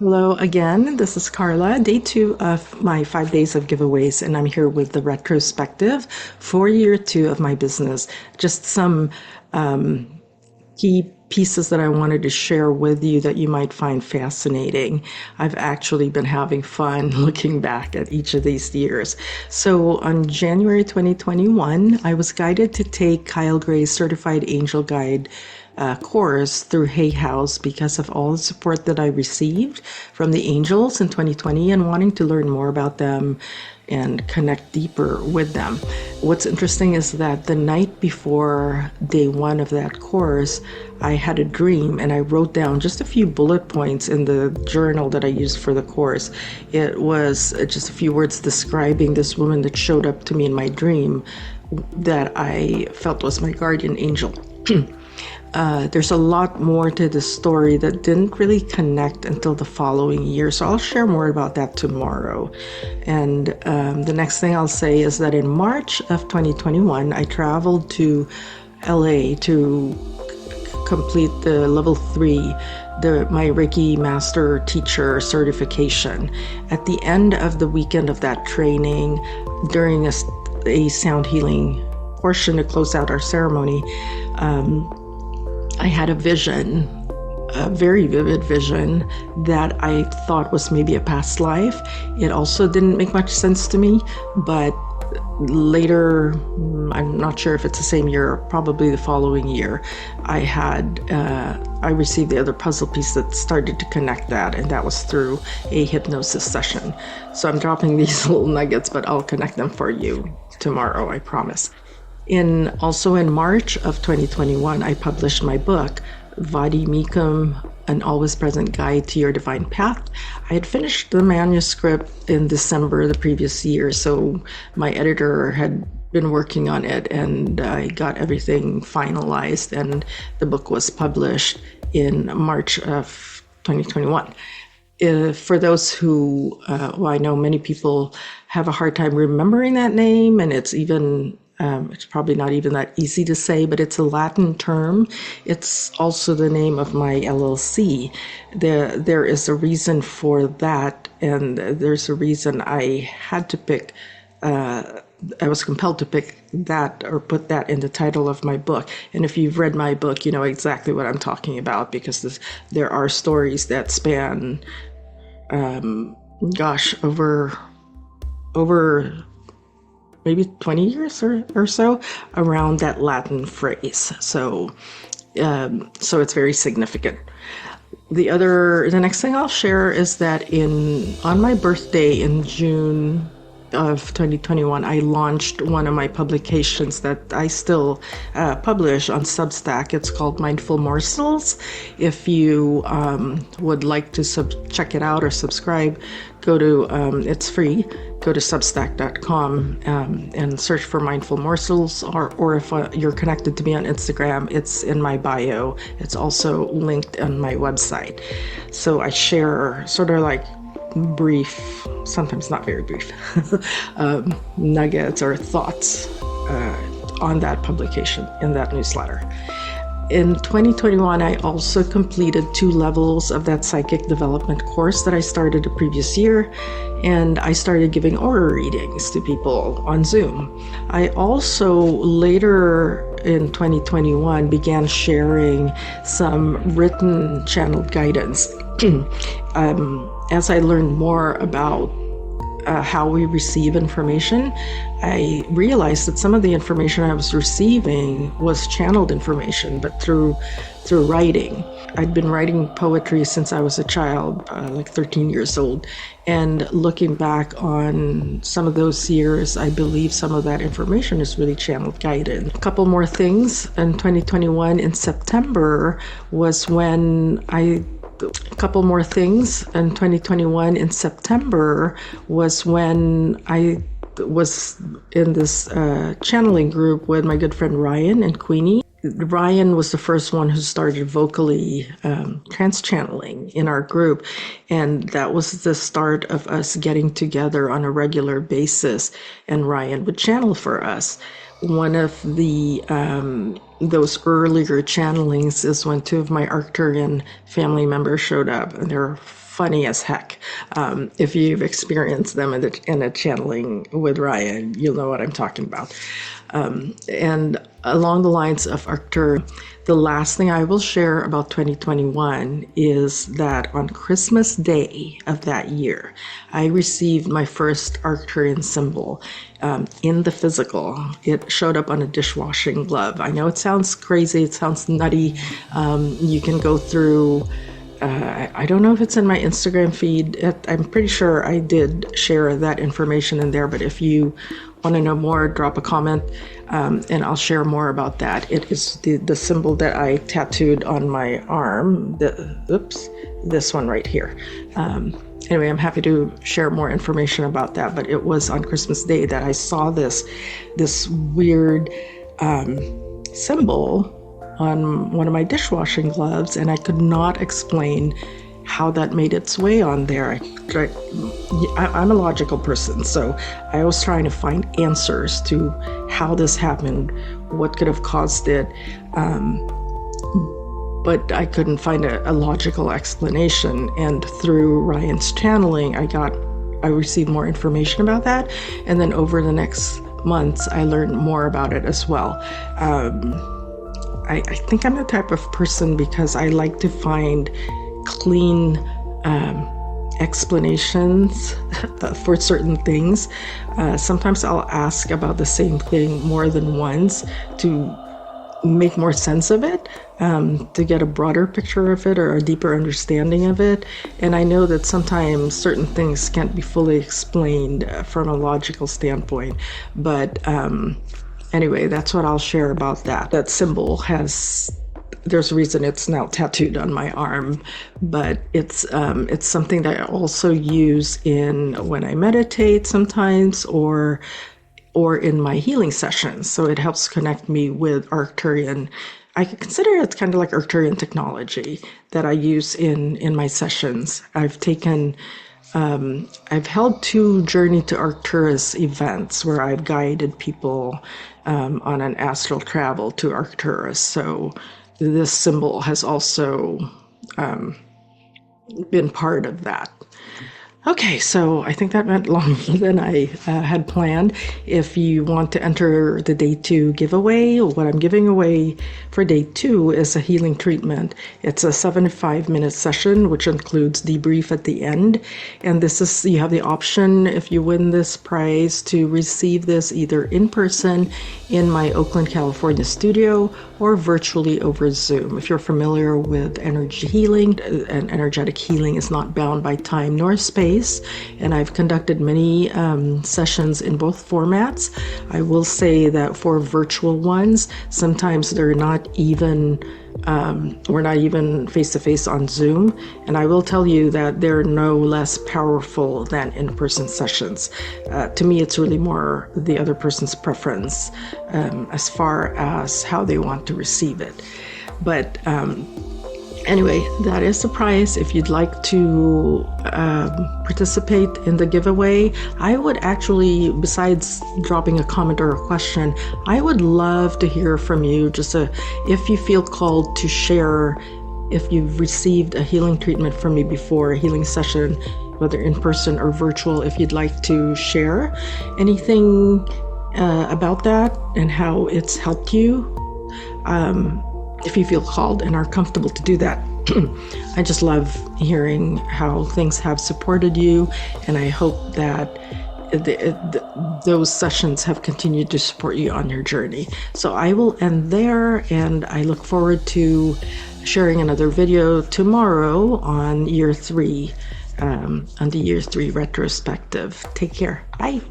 Hello again. This is Carla, day 2 of my 5 days of giveaways, and I'm here with the retrospective for year 2 of my business. Just some key pieces that I wanted to share with you that you might find fascinating. I've actually been having fun looking back at each of these years. So on January 2021, I was guided to take Kyle Gray's Certified Angel Guide course through Hay House because of all the support that I received from the angels in 2020 and wanting to learn more about them and connect deeper with them. What's interesting is that the night before day 1 of that course, I had a dream and I wrote down just a few bullet points in the journal that I used for the course. It was just a few words describing this woman that showed up to me in my dream that I felt was my guardian angel. There's a lot more to the story that didn't really connect until the following year, so I'll share more about that tomorrow. And the next thing I'll say is that in March of 2021, I traveled to LA to complete the level 3, my Reiki Master Teacher certification. At the end of the weekend of that training, during a sound healing portion to close out our ceremony, I had a vision, a very vivid vision that I thought was maybe a past life. It also didn't make much sense to me, but later, I'm not sure if it's the same year or probably the following year, I received the other puzzle piece that started to connect that, and that was through a hypnosis session. So I'm dropping these little nuggets, but I'll connect them for you tomorrow, I promise. Also in March of 2021, I published my book, Vadi Mikum, An Always Present Guide to Your Divine Path. I had finished the manuscript in December the previous year, so my editor had been working on it and I got everything finalized, and the book was published in March of 2021. For those who, I know many people have a hard time remembering that name, and it's probably not even that easy to say, but it's a Latin term. It's also the name of my LLC. There is a reason for that, and there's a reason I had to pick, I was compelled to pick that or put that in the title of my book. And if you've read my book, you know exactly what I'm talking about, because there are stories that span, over maybe 20 years or so around that Latin phrase. So it's very significant. The next thing I'll share is that on my birthday in June of 2021, I launched one of my publications that I still publish on Substack. It's called Mindful Morsels. If you would like to check it out or subscribe, go to, it's free. Go to substack.com and search for Mindful Morsels, or if you're connected to me on Instagram, it's in my bio. It's also linked on my website. So I share sort of like brief, sometimes not very brief, nuggets or thoughts on that publication in that newsletter. In 2021, I also completed 2 levels of that psychic development course that I started the previous year, and I started giving aura readings to people on Zoom. I also later in 2021 began sharing some written channeled guidance. As I learned more about how we receive information, I realized that some of the information I was receiving was channeled information, but through writing. I'd been writing poetry since I was a child, like 13 years old. And looking back on some of those years, I believe some of that information is really channeled guidance. A couple more things. In 2021, in September, was when I was in this channeling group with my good friend Ryan and Queenie. Ryan was the first one who started vocally trans-channeling in our group, and that was the start of us getting together on a regular basis, and Ryan would channel for us. One of those earlier channelings is when 2 of my Arcturian family members showed up, and there are funny as heck. If you've experienced them in a channeling with Ryan, you'll know what I'm talking about. And along the lines of Arctur, the last thing I will share about 2021 is that on Christmas Day of that year, I received my first Arcturian symbol in the physical. It showed up on a dishwashing glove. I know it sounds crazy, it sounds nutty. You can go through, I don't know if it's in my Instagram feed. I'm pretty sure I did share that information in there, but if you want to know more, drop a comment and I'll share more about that. It is the symbol that I tattooed on my arm. This one right here. Anyway, I'm happy to share more information about that, but it was on Christmas Day that I saw this weird symbol on one of my dishwashing gloves, and I could not explain how that made its way on there. I'm a logical person, so I was trying to find answers to how this happened, what could have caused it, but I couldn't find a logical explanation. And through Ryan's channeling, I received more information about that, and then over the next months, I learned more about it as well. I think I'm the type of person, because I like to find clean explanations for certain things. Sometimes I'll ask about the same thing more than once to make more sense of it, to get a broader picture of it or a deeper understanding of it. And I know that sometimes certain things can't be fully explained from a logical standpoint, but anyway, that's what I'll share about that. That symbol there's a reason it's now tattooed on my arm, but it's something that I also use when I meditate sometimes, or in my healing sessions. So it helps connect me with Arcturian. I consider it kind of like Arcturian technology that I use in my sessions. I've held 2 Journey to Arcturus events where I've guided people on an astral travel to Arcturus. So this symbol has also been part of that. Okay, so I think that went longer than I had planned. If you want to enter the day 2 giveaway, what I'm giving away for day 2 is a healing treatment. It's a 75-minute session, which includes debrief at the end. And you have the option, if you win this prize, to receive this either in person in my Oakland, California studio, or virtually over Zoom. If you're familiar with energy healing, and energetic healing is not bound by time nor space, and I've conducted many sessions in both formats. I will say that for virtual ones, sometimes they're not even, we're not even face-to-face on Zoom, and I will tell you that they're no less powerful than in-person sessions. To me, it's really more the other person's preference as far as how they want to receive it. But anyway, that is the prize. If you'd like to participate in the giveaway, I would actually, besides dropping a comment or a question, I would love to hear from you. If you feel called to share, if you've received a healing treatment from me before, a healing session, whether in person or virtual, if you'd like to share anything about that and how it's helped you. If you feel called and are comfortable to do that. I just love hearing how things have supported you, and I hope that those sessions have continued to support you on your journey. So I will end there, and I look forward to sharing another video tomorrow on year 3, on the year 3 retrospective. Take care. Bye.